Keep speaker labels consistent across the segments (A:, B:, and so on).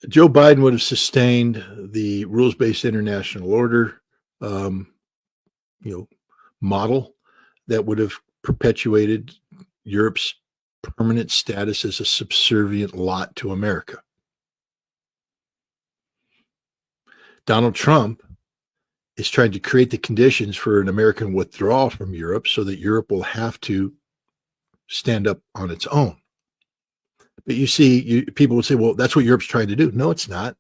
A: Joe Biden would have sustained the rules-based international order, model that would have perpetuated Europe's permanent status as a subservient lot to America. Donald Trump is trying to create the conditions for an American withdrawal from Europe so that Europe will have to stand up on its own. But you see, people would say, well, that's what Europe's trying to do. No, it's not.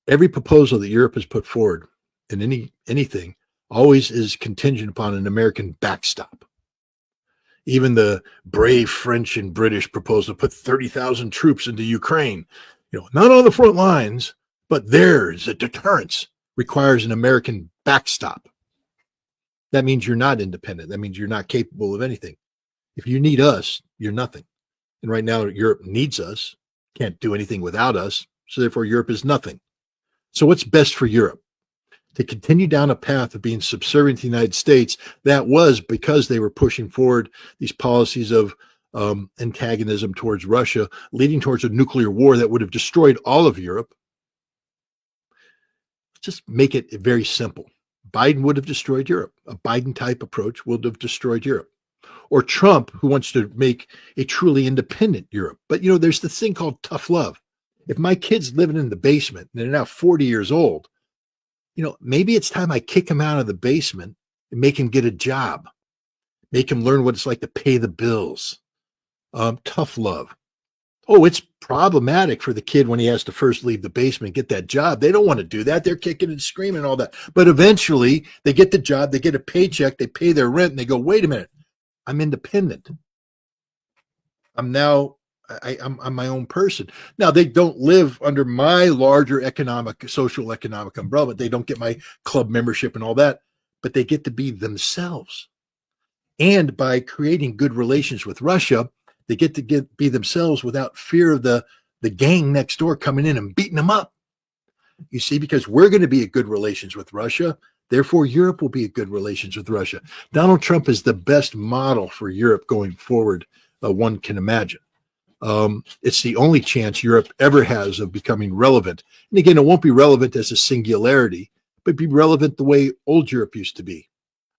A: Every proposal that Europe has put forward in anything always is contingent upon an American backstop. Even the brave French and British proposal to put 30,000 troops into Ukraine, not on the front lines, but there's a deterrence, requires an American backstop. That means you're not independent. That means you're not capable of anything. If you need us, you're nothing. And right now, Europe needs us, can't do anything without us. So therefore, Europe is nothing. So what's best for Europe? To continue down a path of being subservient to the United States. That was because they were pushing forward these policies of antagonism towards Russia, leading towards a nuclear war that would have destroyed all of Europe. Just make it very simple. Biden would have destroyed Europe. A Biden-type approach would have destroyed Europe. Or Trump, who wants to make a truly independent Europe. But, there's this thing called tough love. If my kid's living in the basement and they're now 40 years old, maybe it's time I kick him out of the basement and make him get a job. Make him learn what it's like to pay the bills. Tough love. Oh, it's problematic for the kid when he has to first leave the basement and get that job. They don't want to do that. They're kicking and screaming and all that. But eventually they get the job, they get a paycheck, they pay their rent, and they go, wait a minute, I'm independent. I'm my own person. Now, they don't live under my larger social economic umbrella. They don't get my club membership and all that, but they get to be themselves. And by creating good relations with Russia, they get to be themselves without fear of the gang next door coming in and beating them up. You see, because we're going to be at good relations with Russia, therefore Europe will be at good relations with Russia. Donald Trump is the best model for Europe going forward one can imagine. It's the only chance Europe ever has of becoming relevant. And again, it won't be relevant as a singularity, but be relevant the way old Europe used to be,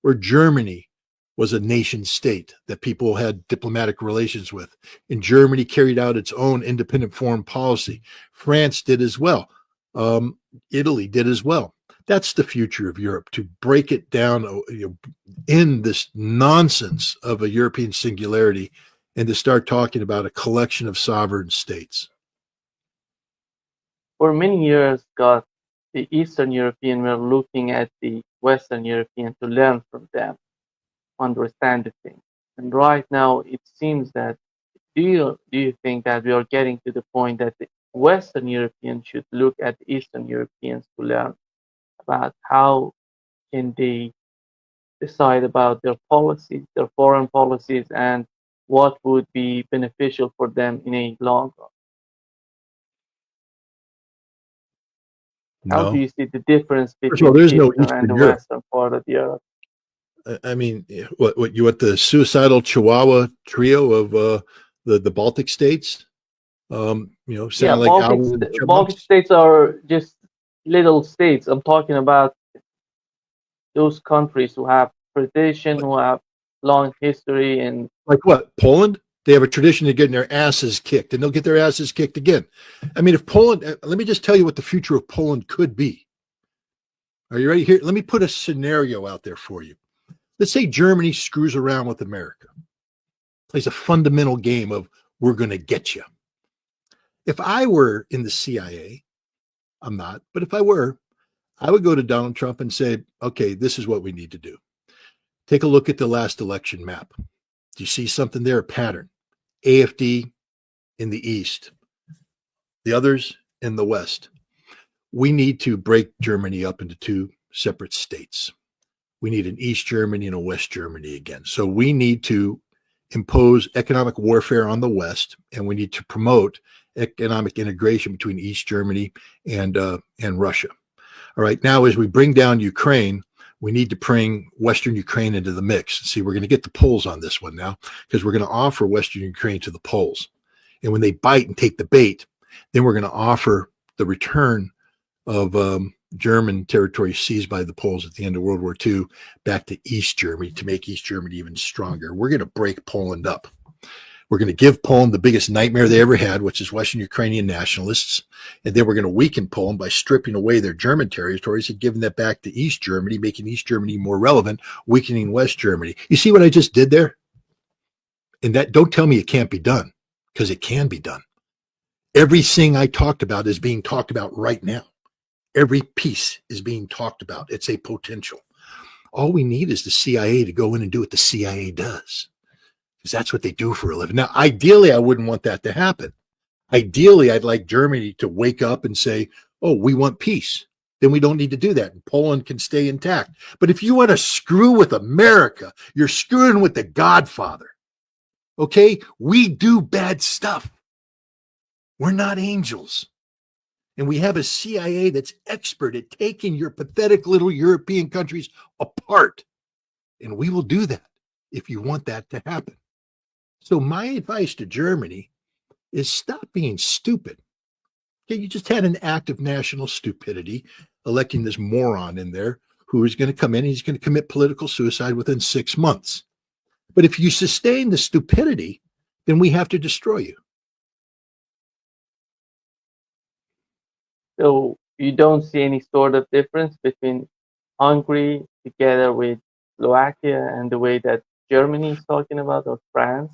A: where Germany was a nation state that people had diplomatic relations with. And Germany carried out its own independent foreign policy. France did as well. Italy did as well. That's the future of Europe, to break it down in this nonsense of a European singularity and to start talking about a collection of sovereign states.
B: For many years, Scott, the Eastern European were looking at the Western European to learn from them, understand the thing. And right now, it seems that, do you think that we are getting to the point that the Western Europeans should look at the Eastern Europeans to learn about how can they decide about their policies, their foreign policies, and what would be beneficial for them in a long run?
A: No.
B: How do you see the difference between
A: First of all, there's no
B: Eastern
A: Eastern
B: and the
A: Europe.
B: Western part of Europe?
A: I mean, what you want the suicidal Chihuahua trio of the Baltic states? Sound like
B: Baltic states are just little states. I'm talking about those countries who have tradition, who have long history, and
A: like what? Poland? They have a tradition of getting their asses kicked, and they'll get their asses kicked again. I mean, if Poland, let me just tell you what the future of Poland could be. Are you ready? Here, let me put a scenario out there for you. Let's say Germany screws around with America, plays a fundamental game of we're going to get you. If I were in the CIA, I'm not, but if I were, I would go to Donald Trump and say, okay, this is what we need to do. Take a look at the last election map. Do you see something there, a pattern? AfD in the East, the others in the West. We need to break Germany up into two separate states. We need an East Germany and a West Germany again. So we need to impose economic warfare on the West, and we need to promote economic integration between East Germany and Russia. All right, now as we bring down Ukraine, we need to bring Western Ukraine into the mix. See, we're going to get the Poles on this one now, because we're going to offer Western Ukraine to the Poles. And when they bite and take the bait, then we're going to offer the return of German territory seized by the Poles at the end of World War II back to East Germany to make East Germany even stronger. We're going to break Poland up. We're going to give Poland the biggest nightmare they ever had, which is Western Ukrainian nationalists. And then we're going to weaken Poland by stripping away their German territories and giving that back to East Germany, making East Germany more relevant, weakening West Germany. You see what I just did there? And that, don't tell me it can't be done, because it can be done. Everything I talked about is being talked about right now. Every piece is being talked about. It's a potential. All we need is the CIA to go in and do what the CIA does, because that's what they do for a living. Now, ideally, I wouldn't want that to happen. Ideally, I'd like Germany to wake up and say, oh, we want peace. Then we don't need to do that. And Poland can stay intact. But if you want to screw with America, you're screwing with the Godfather. Okay? We do bad stuff. We're not angels. And we have a CIA that's expert at taking your pathetic little European countries apart. And we will do that if you want that to happen. So my advice to Germany is stop being stupid. Okay, you just had an act of national stupidity, electing this moron in there who is going to come in and he's going to commit political suicide within 6 months. But if you sustain the stupidity, then we have to destroy you.
B: So you don't see any sort of difference between Hungary together with Slovakia and the way that Germany is talking about, or France?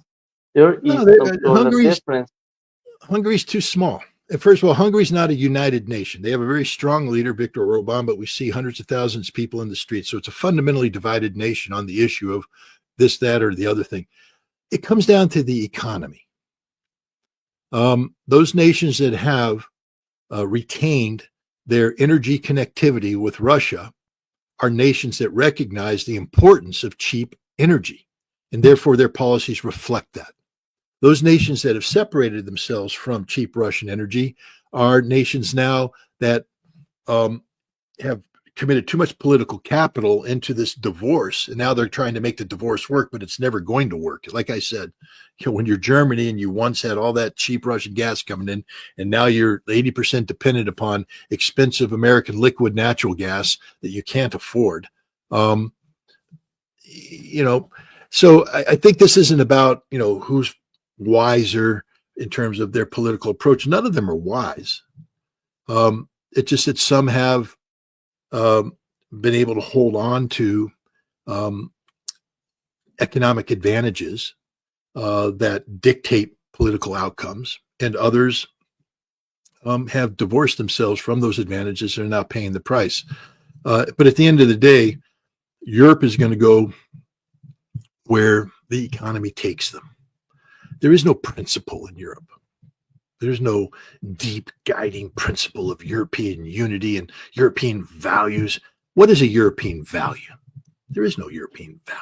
B: There is some sort of difference.
A: Hungary's too small. First of all, Hungary's not a united nation. They have a very strong leader, Viktor Orbán, but we see hundreds of thousands of people in the streets. So it's a fundamentally divided nation on the issue of this, that, or the other thing. It comes down to the economy. Those nations that have retained their energy connectivity with Russia are nations that recognize the importance of cheap energy, and therefore their policies reflect that. Those nations that have separated themselves from cheap Russian energy are nations now that have committed too much political capital into this divorce, and now they're trying to make the divorce work, but it's never going to work. Like I said, when you're Germany and you once had all that cheap Russian gas coming in, and now you're 80% dependent upon expensive American liquid natural gas that you can't afford. So I think this isn't about, who's wiser in terms of their political approach. None of them are wise. It's just that some have been able to hold on to economic advantages that dictate political outcomes, and others have divorced themselves from those advantages and are now paying the price. But at the end of the day, Europe is going to go where the economy takes them. There is no principle in Europe. There's no deep guiding principle of European unity and European values. What is a European value? There is no European value.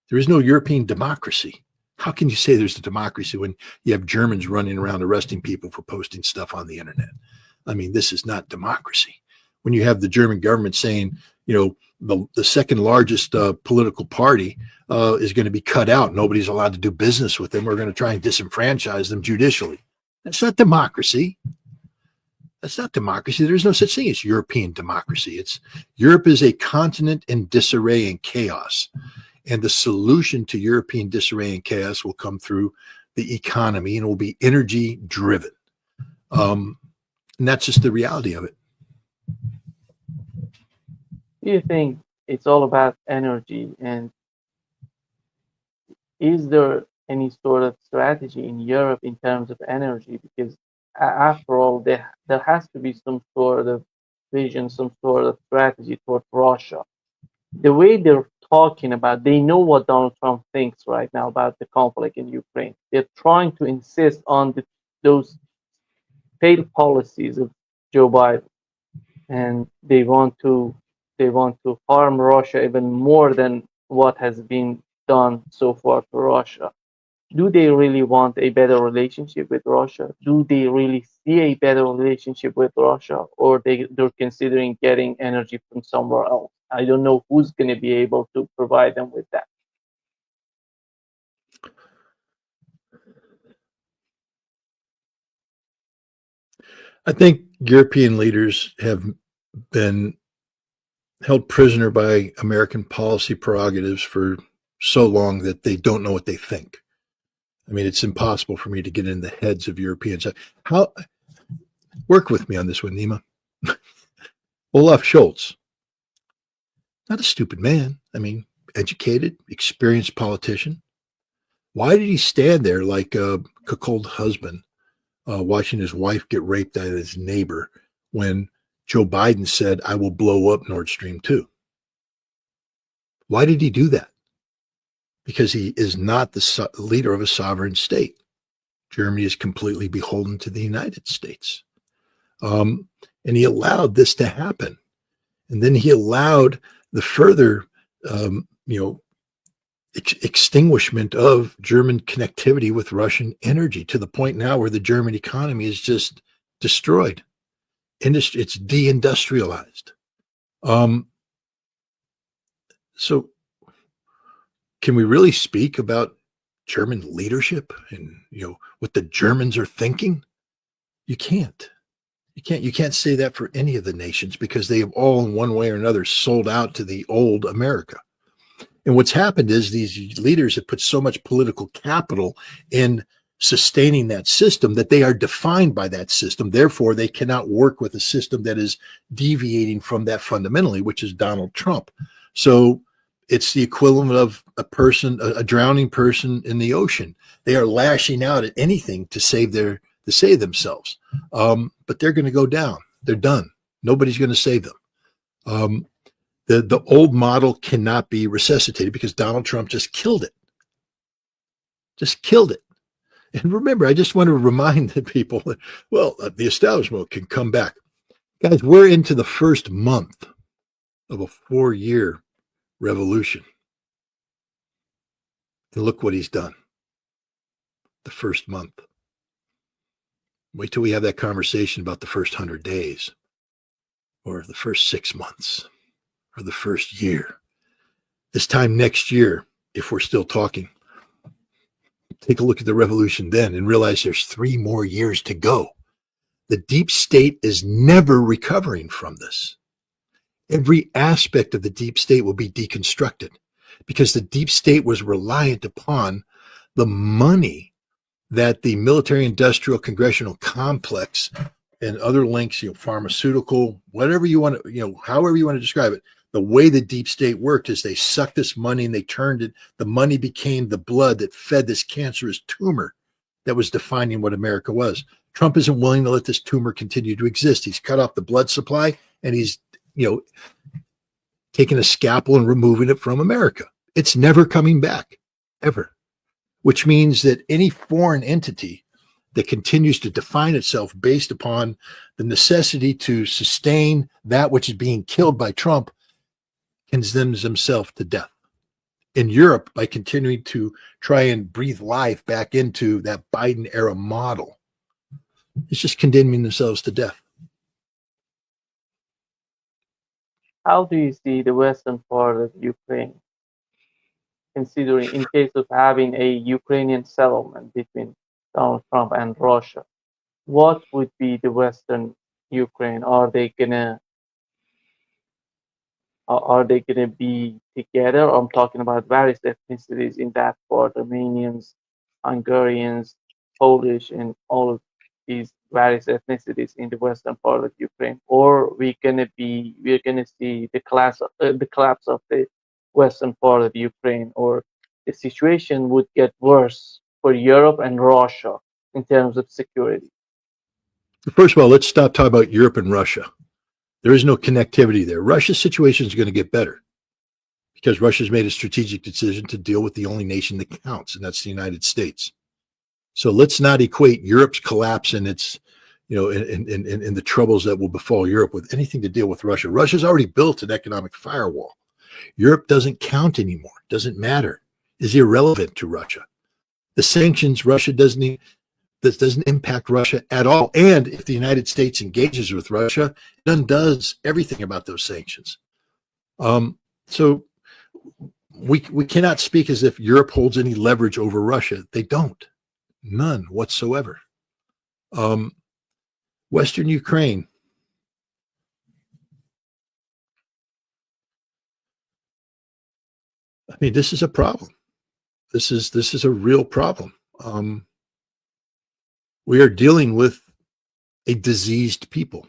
A: There is no European democracy. How can you say there's a democracy when you have Germans running around arresting people for posting stuff on the internet? I mean, this is not democracy. When you have the German government saying, the second largest political party is going to be cut out. Nobody's allowed to do business with them. We're going to try and disenfranchise them judicially. That's not democracy. That's not democracy. There's no such thing as European democracy. Europe is a continent in disarray and chaos. And the solution to European disarray and chaos will come through the economy, and it will be energy driven. And that's just the reality of it.
B: Do you think it's all about energy? And is there any sort of strategy in Europe in terms of energy? Because after all, there has to be some sort of vision, some sort of strategy toward Russia. The way they're talking about, they know what Donald Trump thinks right now about the conflict in Ukraine. They're trying to insist on those failed policies of Joe Biden, and they want to harm Russia even more than what has been done so far to Russia. Do they really want a better relationship with Russia? Do they really see a better relationship with Russia, or they're considering getting energy from somewhere else? I don't know who's going to be able to provide them with that.
A: I think European leaders have been held prisoner by American policy prerogatives for so long that they don't know what they think. I mean, it's impossible for me to get in the heads of Europeans. How work with me on this one, Nima? Olaf Scholz, not a stupid man. I mean, educated, experienced politician. Why did he stand there like a cuckold husband watching his wife get raped by his neighbor when Joe Biden said, I will blow up Nord Stream 2? Why did he do that? Because he is not the leader of a sovereign state. Germany is completely beholden to the United States. And he allowed this to happen. And then he allowed the further, extinguishment of German connectivity with Russian energy to the point now where the German economy is just destroyed. It's deindustrialized. So can we really speak about German leadership and what the Germans are thinking? You can't. You can't say that for any of the nations because they have all in one way or another sold out to the old America. And what's happened is these leaders have put so much political capital in sustaining that system that they are defined by that system. Therefore, they cannot work with a system that is deviating from that fundamentally, which is Donald Trump. So it's the equivalent of a drowning person in the ocean. They are lashing out at anything to save themselves. But they're going to go down. They're done. Nobody's going to save them. The old model cannot be resuscitated because Donald Trump just killed it. Just killed it. And remember, I just want to remind the people that, the establishment can come back. Guys, we're into the first month of a 4-year revolution. And look what he's done. The first month. Wait till we have that conversation about the first 100 days or the first 6 months or the first year. This time next year, if we're still talking, take a look at the revolution then and realize there's 3 more years to go. The deep state is never recovering from this. Every aspect of the deep state will be deconstructed because the deep state was reliant upon the money that the military-industrial congressional complex and other links, pharmaceutical, whatever you want to, however you want to describe it, the way the deep state worked is they sucked this money and they turned it. The money became the blood that fed this cancerous tumor that was defining what America was. Trump isn't willing to let this tumor continue to exist. He's cut off the blood supply and he's, taking a scalpel and removing it from America. It's never coming back, ever. Which means that any foreign entity that continues to define itself based upon the necessity to sustain that which is being killed by Trump condemns themselves to death. In Europe, by continuing to try and breathe life back into that Biden era model, it's just condemning themselves to death.
B: How do you see the western part of Ukraine, considering in case of having a Ukrainian settlement between Donald Trump and Russia? What would be the western Ukraine? Are they gonna be together? I'm talking about various ethnicities in that part: Armenians, Hungarians, Polish, and all of these various ethnicities in the western part of Ukraine. Or we're gonna see the collapse of the western part of Ukraine, or the situation would get worse for Europe and Russia in terms of security.
A: First of all, let's stop talking about Europe and Russia. There is no connectivity there. Russia's situation is going to get better because Russia's made a strategic decision to deal with the only nation that counts, and that's the United States. So let's not equate Europe's collapse and its, and the troubles that will befall Europe with anything to deal with Russia. Russia's already built an economic firewall. Europe doesn't count anymore. Doesn't matter. Is irrelevant to Russia. The sanctions, Russia doesn't impact Russia at all. And if the United States engages with Russia, it undoes everything about those sanctions. So we cannot speak as if Europe holds any leverage over Russia. They don't. None whatsoever. Western Ukraine. I mean, this is a problem. This is a real problem. We are dealing with a diseased people,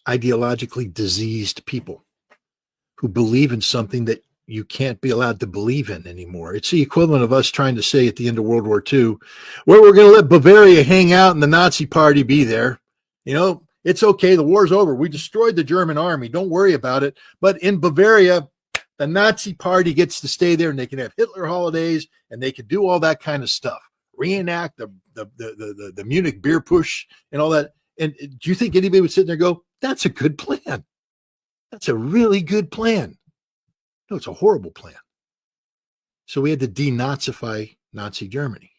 A: ideologically diseased people who believe in something that you can't be allowed to believe in anymore. It's the equivalent of us trying to say at the end of World War II, well, we're going to let Bavaria hang out and the Nazi party be there. You know, it's okay. The war's over. We destroyed the German army. Don't worry about it. But in Bavaria, the Nazi party gets to stay there and they can have Hitler holidays and they can do all that kind of stuff. Reenact the Munich beer push and all that. And do you think anybody would sit there and go, that's a good plan? That's a really good plan. No, it's a horrible plan. So we had to denazify Nazi Germany.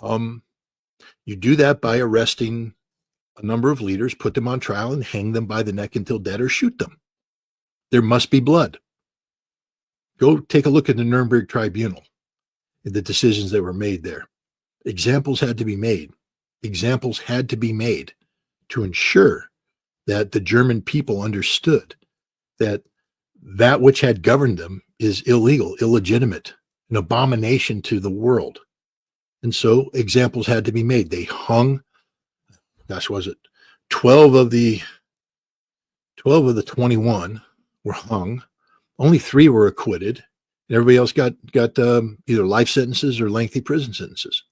A: You do that by arresting a number of leaders, put them on trial, and hang them by the neck until dead or shoot them. There must be blood. Go take a look at the Nuremberg Tribunal and the decisions that were made there. Examples had to be made. Examples had to be made to ensure that the German people understood that that which had governed them is illegal, illegitimate, an abomination to the world. And so examples had to be made. They hung, gosh, was it 12 of the 21 were hung. Only 3 were acquitted. And everybody else got either life sentences or lengthy prison sentences.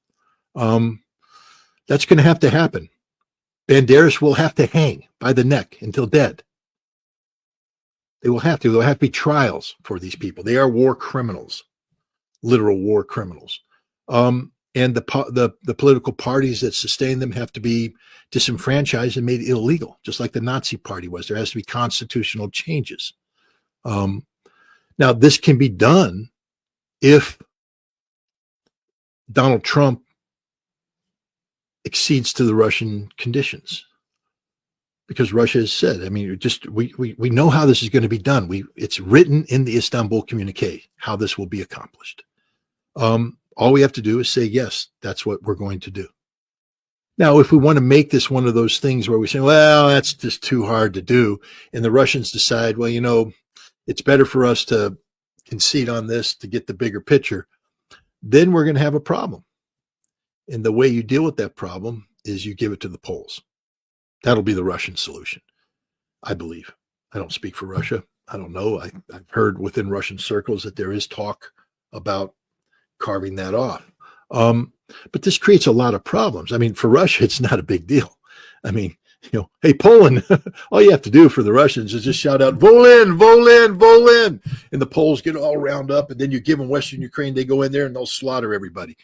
A: That's going to have to happen. Banderas will have to hang by the neck until dead. They will have to. There will have to be trials for these people. They are war criminals, literal war criminals. And the political parties that sustain them have to be disenfranchised and made illegal, just like the Nazi Party was. There has to be constitutional changes. Now, this can be done if Donald Trump accedes to the Russian conditions, because Russia has said, I mean, we know how this is going to be done. It's written in the Istanbul communique how this will be accomplished. All we have to do is say, yes, that's what we're going to do. Now, if we want to make this one of those things where we say, well, that's just too hard to do, and the Russians decide, well, you know, it's better for us to concede on this to get the bigger picture, then we're going to have a problem. And the way you deal with that problem is you give it to the Poles. That'll be the Russian solution, I believe. I don't speak for Russia. I don't know. I've heard within Russian circles that there is talk about carving that off. But this creates a lot of problems. I mean, for Russia, it's not a big deal. I mean, you know, hey, Poland, all you have to do for the Russians is just shout out, Volin, Volin, Volin. And the Poles get all round up, and then you give them Western Ukraine, they go in there and they'll slaughter everybody,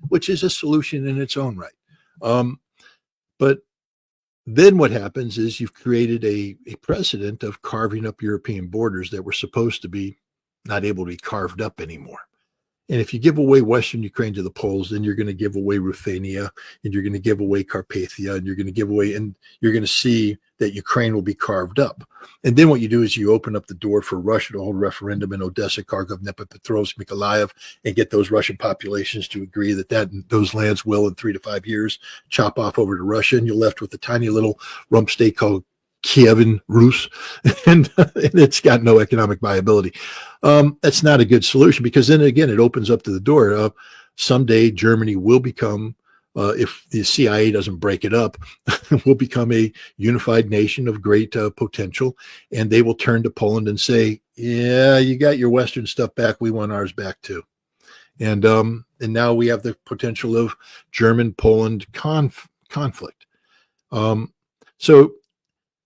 A: which is a solution in its own right. But then what happens is you've created a precedent of carving up European borders that were supposed to be not able to be carved up anymore. And if you give away Western Ukraine to the Poles, then you're going to give away Ruthenia, and you're going to give away Carpathia, and you're going to give away, and you're going to see that Ukraine will be carved up. And then what you do is you open up the door for Russia to hold a referendum in Odessa, Kharkov, Dnipropetrovsk, Mykolaiv, and get those Russian populations to agree that those lands will, in 3 to 5 years, chop off over to Russia, and you're left with a tiny little rump state called Kievan Rus, and it's got no economic viability. That's not a good solution, because then again, it opens up to the door. Someday Germany will become, if the CIA doesn't break it up, will become a unified nation of great potential, and they will turn to Poland and say, yeah, you got your Western stuff back, we want ours back too. And now we have the potential of German-Poland conflict. So,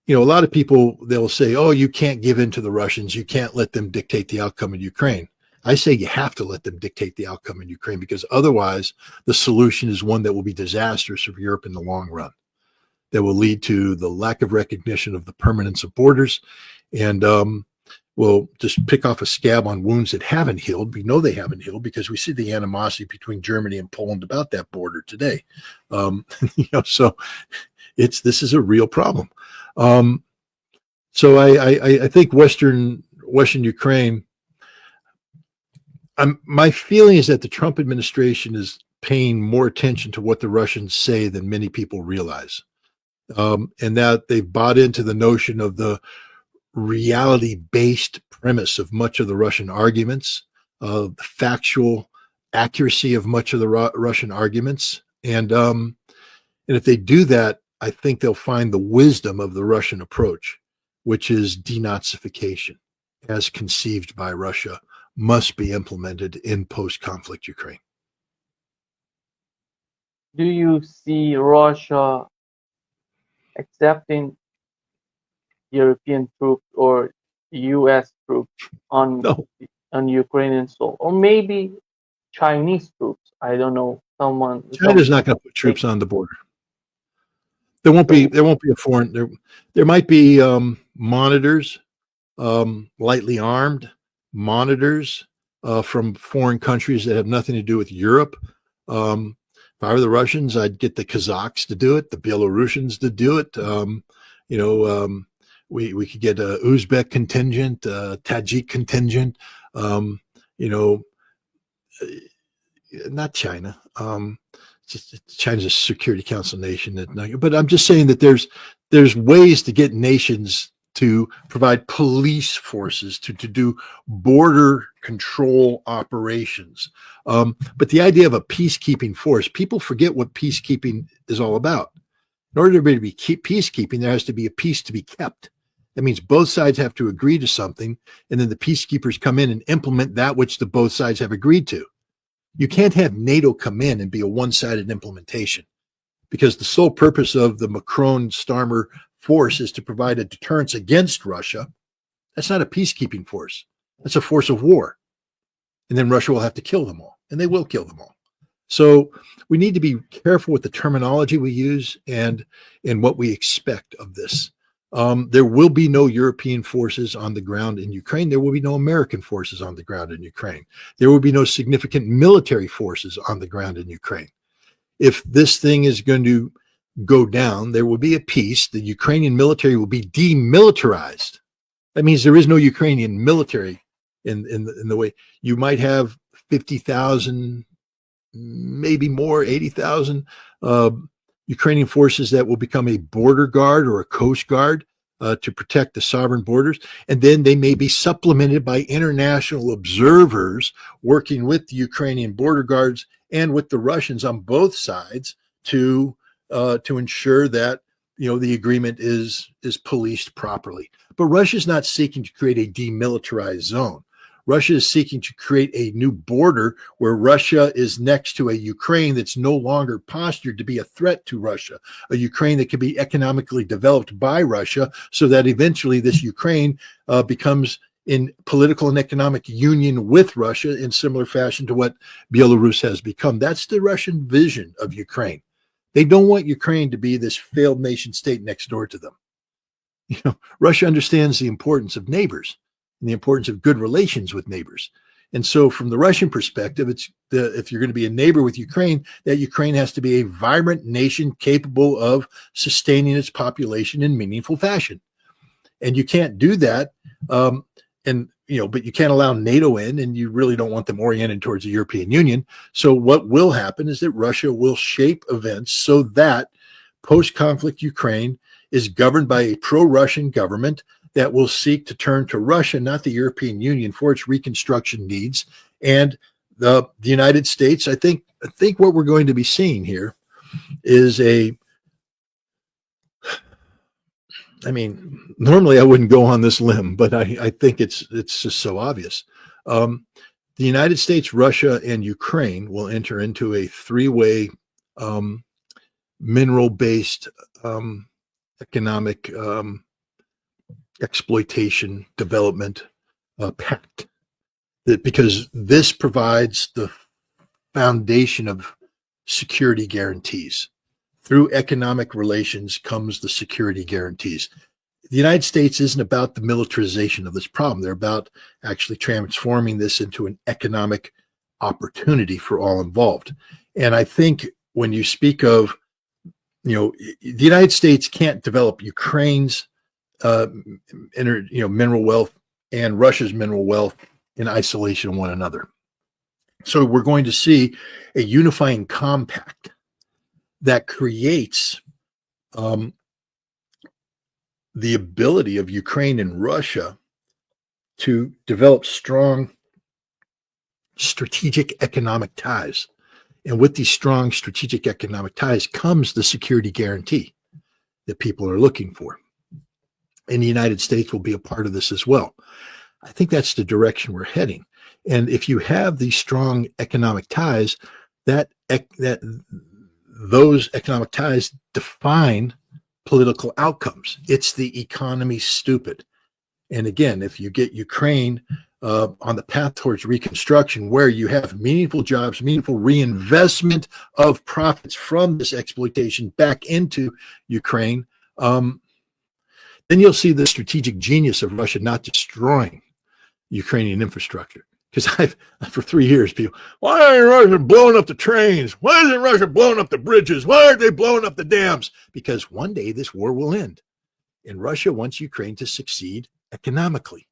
A: you know, a lot of people, they'll say, oh, you can't give in to the Russians. You can't let them dictate the outcome in Ukraine. I say you have to let them dictate the outcome in Ukraine, because otherwise the solution is one that will be disastrous for Europe in the long run, that will lead to the lack of recognition of the permanence of borders, and will just pick off a scab on wounds that haven't healed. We know they haven't healed because we see the animosity between Germany and Poland about that border today. You know, so this is a real problem. So I think Western Ukraine, my feeling is that the Trump administration is paying more attention to what the Russians say than many people realize. and that they've bought into the notion of the reality-based premise of much of the Russian arguments, the factual accuracy of much of the Russian arguments, and if they do that, I think they'll find the wisdom of the Russian approach, which is denazification, as conceived by Russia, must be implemented in post-conflict Ukraine.
B: Do you see Russia accepting European troops or U.S. troops on Ukrainian soil, or maybe Chinese troops? I don't know.
A: China's not going to put troops on the border. There won't be a foreign. There might be monitors, lightly armed monitors from foreign countries that have nothing to do with Europe. If I were the Russians, I'd get the Kazakhs to do it, the Belarusians to do it. We could get a Uzbek contingent, Tajik contingent. Not China. China's a Security Council nation, but I'm just saying that there's ways to get nations to provide police forces to do border control operations. But the idea of a peacekeeping force, people forget what peacekeeping is all about. In order to be peacekeeping, there has to be a peace to be kept. That means both sides have to agree to something, and then the peacekeepers come in and implement that which the both sides have agreed to. You can't have NATO come in and be a one-sided implementation, because the sole purpose of the Macron-Starmer force is to provide a deterrence against Russia. That's not a peacekeeping force. That's a force of war. And then Russia will have to kill them all, and they will kill them all. So we need to be careful with the terminology we use and what we expect of this. There will be no European forces on the ground in Ukraine. There will be no American forces on the ground in Ukraine. There will be no significant military forces on the ground in Ukraine. If this thing is going to go down, there will be a peace. The Ukrainian military will be demilitarized. That means there is no Ukrainian military in the way. You might have 50,000, maybe more, 80,000 Ukrainian forces that will become a border guard or a coast guard to protect the sovereign borders. And then they may be supplemented by international observers working with the Ukrainian border guards and with the Russians on both sides to ensure that the agreement is policed properly. But Russia's not seeking to create a demilitarized zone. Russia is seeking to create a new border where Russia is next to a Ukraine that's no longer postured to be a threat to Russia, a Ukraine that can be economically developed by Russia, so that eventually this Ukraine becomes in political and economic union with Russia in similar fashion to what Belarus has become. That's the Russian vision of Ukraine. They don't want Ukraine to be this failed nation state next door to them. Russia understands the importance of neighbors and the importance of good relations with neighbors. And so from the Russian perspective, if you're going to be a neighbor with Ukraine, that Ukraine has to be a vibrant nation capable of sustaining its population in meaningful fashion. And you can't do that. But you can't allow NATO in, and you really don't want them oriented towards the European Union. So what will happen is that Russia will shape events so that post-conflict Ukraine is governed by a pro-Russian government that will seek to turn to Russia, not the European Union, for its reconstruction needs. And the United States, I think what we're going to be seeing here is normally I wouldn't go on this limb, but I think it's just so obvious. The United States, Russia, and Ukraine will enter into a three-way mineral-based economic exploitation development pact, because this provides the foundation of security guarantees. Through economic relations comes the security guarantees. The United States isn't about the militarization of this problem. They're about actually transforming this into an economic opportunity for all involved. And I think when you speak of, the United States can't develop Ukraine's mineral wealth and Russia's mineral wealth in isolation of one another. So we're going to see a unifying compact that creates the ability of Ukraine and Russia to develop strong strategic economic ties. And with these strong strategic economic ties comes the security guarantee that people are looking for. And the United States will be a part of this as well. I think that's the direction we're heading. And if you have these strong economic ties, those economic ties define political outcomes. It's the economy stupid. And again, if you get Ukraine on the path towards reconstruction, where you have meaningful jobs, meaningful reinvestment of profits from this exploitation back into Ukraine, then you'll see the strategic genius of Russia not destroying Ukrainian infrastructure. Because for 3 years, people, why aren't Russia blowing up the trains? Why isn't Russia blowing up the bridges? Why aren't they blowing up the dams? Because one day this war will end. And Russia wants Ukraine to succeed economically.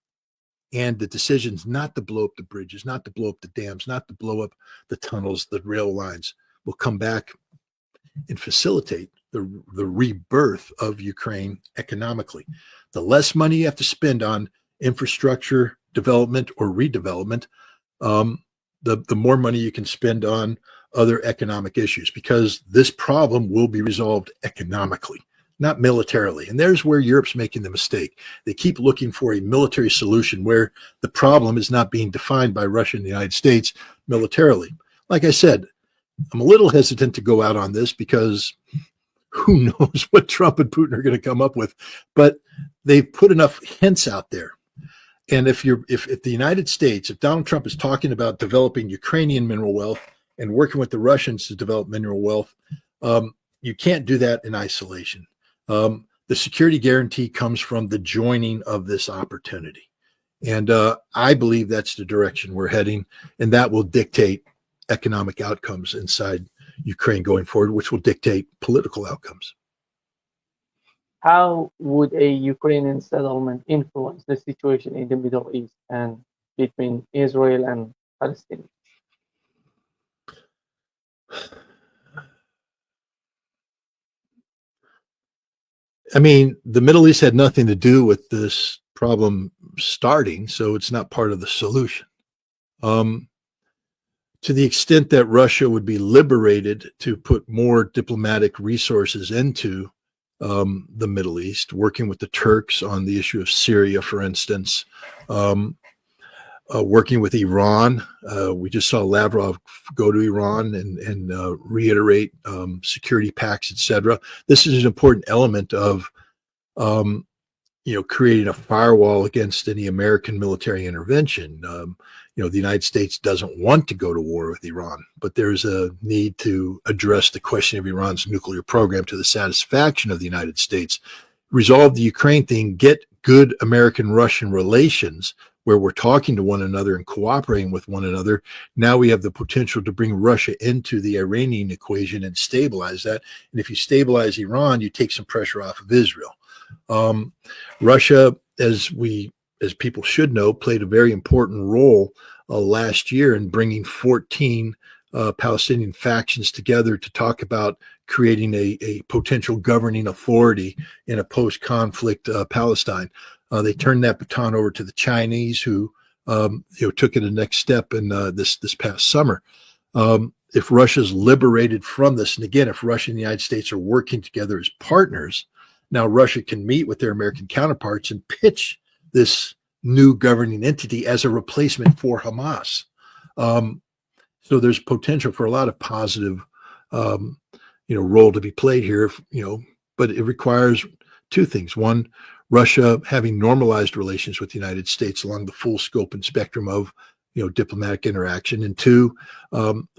A: And the decisions not to blow up the bridges, not to blow up the dams, not to blow up the tunnels, the rail lines, will come back and facilitate the rebirth of Ukraine economically. The less money you have to spend on infrastructure development or redevelopment, the more money you can spend on other economic issues, because this problem will be resolved economically, not militarily. And there's where Europe's making the mistake. They keep looking for a military solution where the problem is not being defined by Russia and the United States militarily. Like I said, I'm a little hesitant to go out on this because who knows what Trump and Putin are going to come up with, but they've put enough hints out there. And if the United States, if Donald Trump is talking about developing Ukrainian mineral wealth and working with the Russians to develop mineral wealth, you can't do that in isolation. The security guarantee comes from the joining of this opportunity. And I believe that's the direction we're heading, and that will dictate economic outcomes inside Ukraine going forward, which will dictate political outcomes.
B: How would a Ukrainian settlement influence the situation in the Middle East and between Israel and Palestine?
A: I mean, the Middle East had nothing to do with this problem starting, so it's not part of the solution. To the extent that Russia would be liberated to put more diplomatic resources into the Middle East, working with the Turks on the issue of Syria, for instance, working with Iran. We just saw Lavrov go to Iran and reiterate security pacts, etc. This is an important element of creating a firewall against any American military intervention. The United States doesn't want to go to war with Iran, but there's a need to address the question of Iran's nuclear program to the satisfaction of the United States, resolve the Ukraine thing, get good American-Russian relations where we're talking to one another and cooperating with one another. Now we have the potential to bring Russia into the Iranian equation and stabilize that. And if you stabilize Iran, you take some pressure off of Israel. Russia, as people should know, played a very important role last year in bringing 14 Palestinian factions together to talk about creating a potential governing authority in a post-conflict Palestine. They turned that baton over to the Chinese, who took it a next step in this past summer. If Russia's liberated from this, and again, if Russia and the United States are working together as partners, now Russia can meet with their American counterparts and pitch this new governing entity as a replacement for Hamas. So there's potential for a lot of positive, role to be played here, but it requires two things. One, Russia having normalized relations with the United States along the full scope and spectrum of, diplomatic interaction. And two,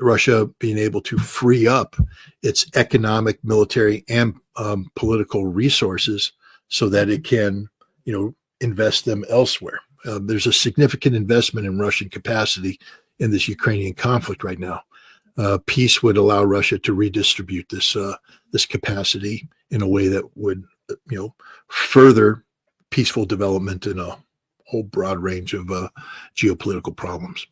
A: Russia being able to free up its economic, military, and political resources so that it can, invest them elsewhere. There's a significant investment in Russian capacity in this Ukrainian conflict right now. Peace would allow Russia to redistribute this capacity in a way that would, further peaceful development in a whole broad range of geopolitical problems.